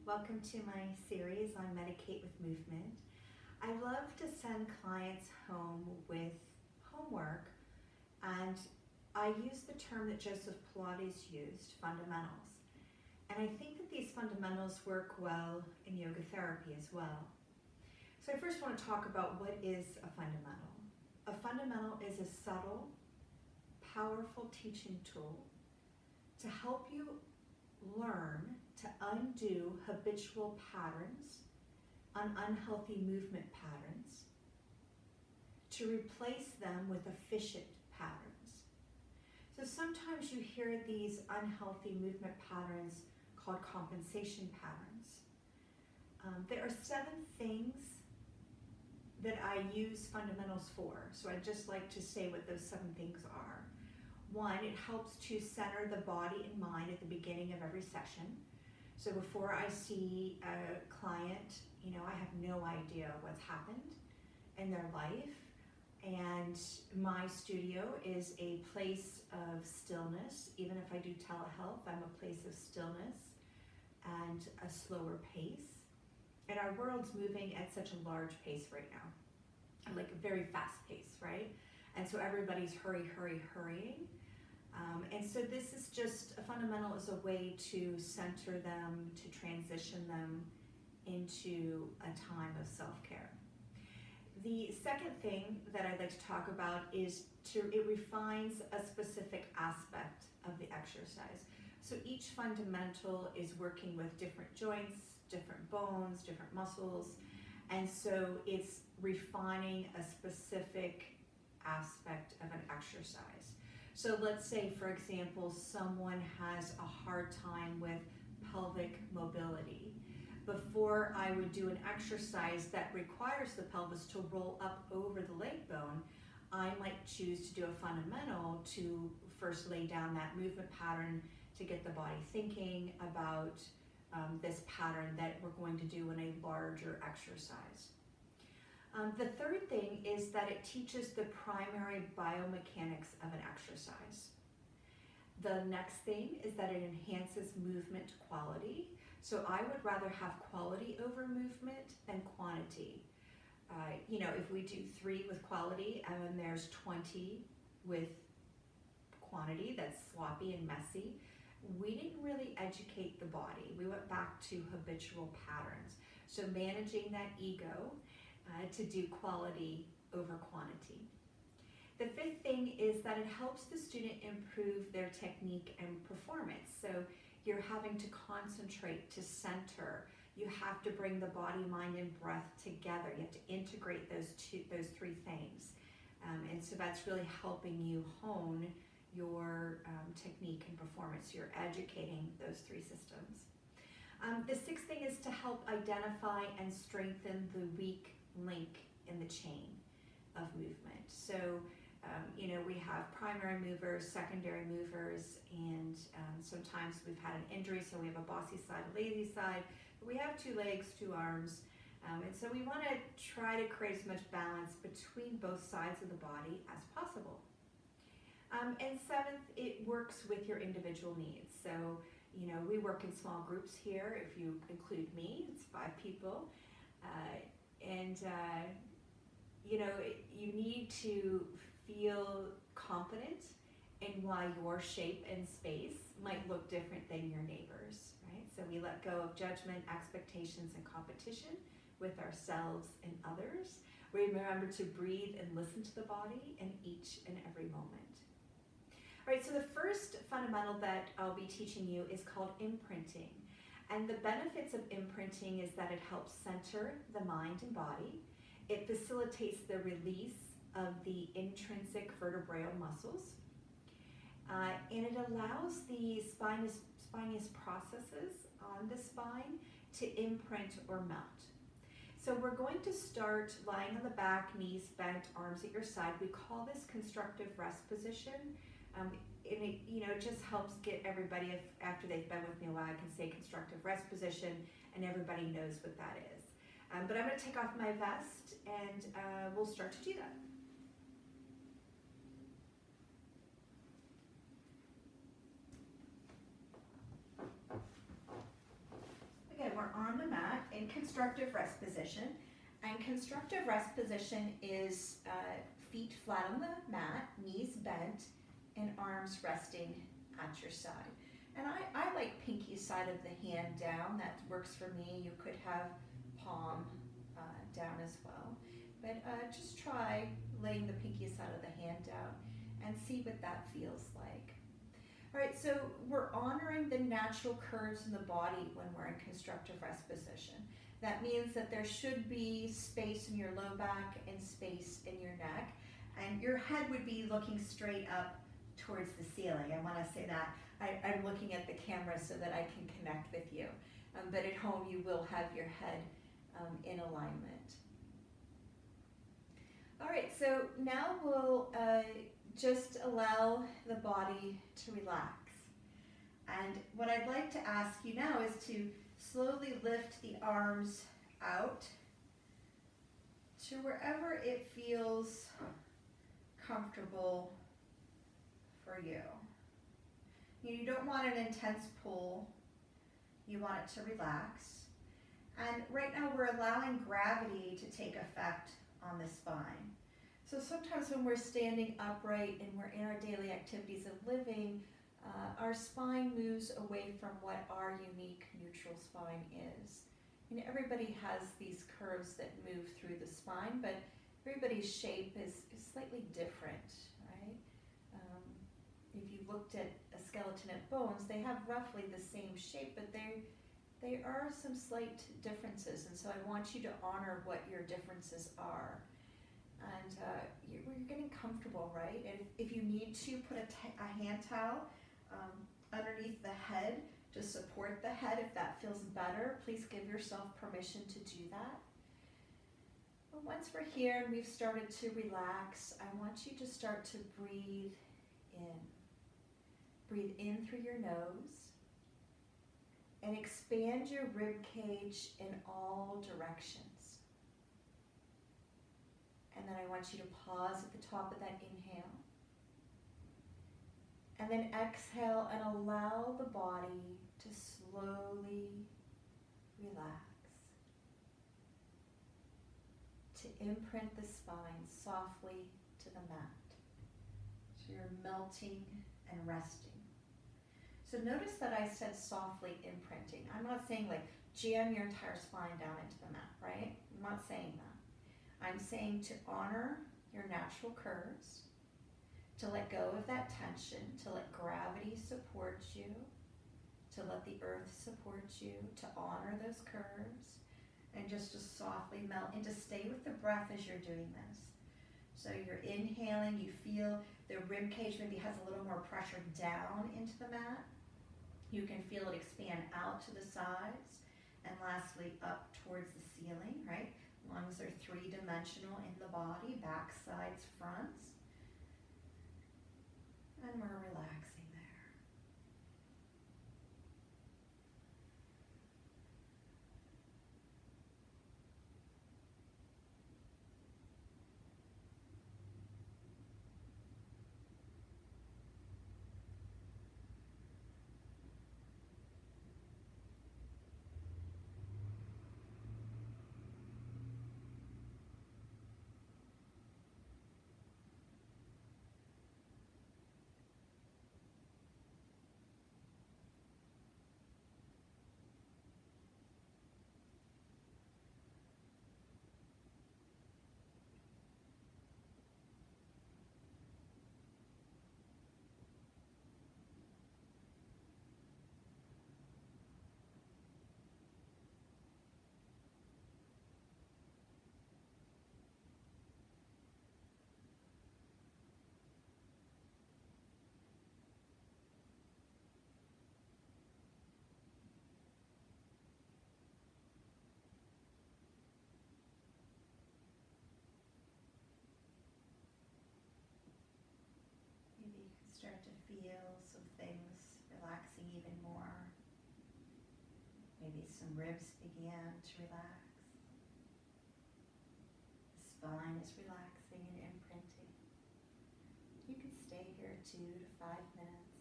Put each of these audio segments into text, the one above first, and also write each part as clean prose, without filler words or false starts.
Welcome to my series on Medicate with Movement. I love to send clients home with homework, and I use the term that Joseph Pilates used, fundamentals. And I think that these fundamentals work well in yoga therapy as well. So I first want to talk about what is a fundamental. A fundamental is a subtle, powerful teaching tool to help you learn to undo habitual patterns, unhealthy movement patterns, to replace them with efficient patterns. So sometimes you hear these unhealthy movement patterns called compensation patterns. There are 7 things that I use fundamentals for. So I'd just like to say what those 7 things are. 1, it helps to center the body and mind at the beginning of every session. So before I see a client, I have no idea what's happened in their life. And my studio is a place of stillness. Even if I do telehealth, I'm a place of stillness and a slower pace. And our world's moving at such a large pace right now, like a very fast pace, right? And so everybody's hurrying. And so this is just, a fundamental is a way to center them, to transition them into a time of self-care. The second thing that I'd like to talk about is it refines a specific aspect of the exercise. So each fundamental is working with different joints, different bones, different muscles, and so it's refining a specific aspect of an exercise. So let's say, for example, someone has a hard time with pelvic mobility. Before I would do an exercise that requires the pelvis to roll up over the leg bone, I might choose to do a fundamental to first lay down that movement pattern to get the body thinking about this pattern that we're going to do in a larger exercise. The third thing is that it teaches the primary biomechanics of an exercise. The next thing is that it enhances movement quality. So I would rather have quality over movement than quantity. If we do 3 with quality and then there's 20 with quantity, that's sloppy and messy, we didn't really educate the body. We went back to habitual patterns. So managing that ego to do quality over quantity. The 5th thing is that it helps the student improve their technique and performance. So you're having to concentrate, to center. You have to bring the body, mind, and breath together. You have to integrate those 3 things. And so that's really helping you hone your technique and performance. You're educating those 3 systems. The 6th thing is to help identify and strengthen the weak link in the chain of movement. So, we have primary movers, secondary movers, and sometimes we've had an injury, so we have a bossy side, a lazy side, but we have 2 legs, 2 arms, and so we want to try to create as much balance between both sides of the body as possible. And 7th, it works with your individual needs. So, we work in small groups here. If you include me, it's 5 people. You need to feel confident in why your shape and space might look different than your neighbors, right? So we let go of judgment, expectations, and competition with ourselves and others. We remember to breathe and listen to the body in each and every moment. All right, so the first fundamental that I'll be teaching you is called imprinting. And the benefits of imprinting is that it helps center the mind and body. It facilitates the release of the intrinsic vertebral muscles. And it allows the spinous processes on the spine to imprint or melt. So we're going to start lying on the back, knees bent, arms at your side. We call this constructive rest position. And it just helps get everybody, after they've been with me a while, I can say constructive rest position and everybody knows what that is. But I'm going to take off my vest and we'll start to do that. Again, we're constructive rest position. And constructive rest position is feet flat on the mat, knees bent, and arms resting at your side. And I like pinky side of the hand down. That works for me. You could have palm down as well. But just try laying the pinky side of the hand down and see what that feels like. All right, so we're honoring the natural curves in the body when we're in constructive rest position. That means that there should be space in your low back and space in your neck. And your head would be looking straight up towards the ceiling. I want to say that. I'm looking at the camera so that I can connect with you. But at home, you will have your head in alignment. All right, so now we'll just allow the body to relax. And what I'd like to ask you now is to slowly lift the arms out to wherever it feels comfortable for you. You don't want an intense pull. You want it to relax. And right now we're allowing gravity to take effect on the spine. So sometimes when we're standing upright and we're in our daily activities of living, our spine moves away from what our unique neutral spine is. And everybody has these curves that move through the spine, but everybody's shape is slightly different, right? If you looked at a skeleton at bones, they have roughly the same shape, but there are some slight differences, and so I want you to honor what your differences are. And you're getting comfortable, right? And if you need to, put a hand towel underneath the head to support the head. If that feels better, please give yourself permission to do that. But once we're here and we've started to relax, I want you to start to breathe in. Breathe in through your nose and expand your rib cage in all directions. And then I want you to pause at the top of that inhale. And then exhale and allow the body to slowly relax. To imprint the spine softly to the mat. So you're melting and resting. So notice that I said softly imprinting. I'm not saying like jam your entire spine down into the mat, right? I'm not saying that. I'm saying to honor your natural curves, to let go of that tension, to let gravity support you, to let the earth support you, to honor those curves, and just to softly melt and to stay with the breath as you're doing this. So you're inhaling, you feel the rib cage maybe has a little more pressure down into the mat. You can feel it expand out to the sides, and lastly up towards the ceiling, right? Lungs are three-dimensional in the body, back, sides, fronts. And we're relaxing there. Start to feel some things relaxing even more. Maybe some ribs began to relax. The spine is relaxing and imprinting. You can stay here 2 to 5 minutes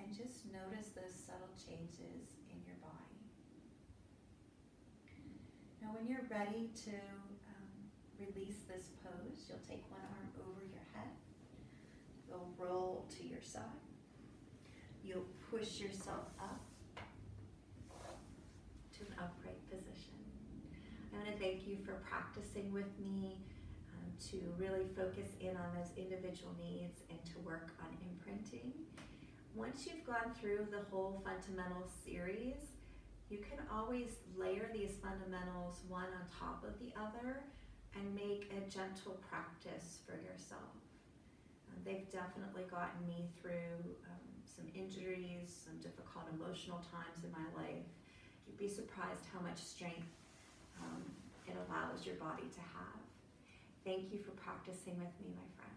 and just notice those subtle changes in your body. when you're ready to release this pose, you'll take one arm over your head. You'll roll to your side. You'll push yourself up to an upright position. I want to thank you for practicing with me to really focus in on those individual needs and to work on imprinting. Once you've gone through the whole fundamental series, you can always layer these fundamentals one on top of the other and make a gentle practice for yourself. They've definitely gotten me through some injuries, some difficult emotional times in my life. You'd be surprised how much strength it allows your body to have. Thank you for practicing with me, my friend.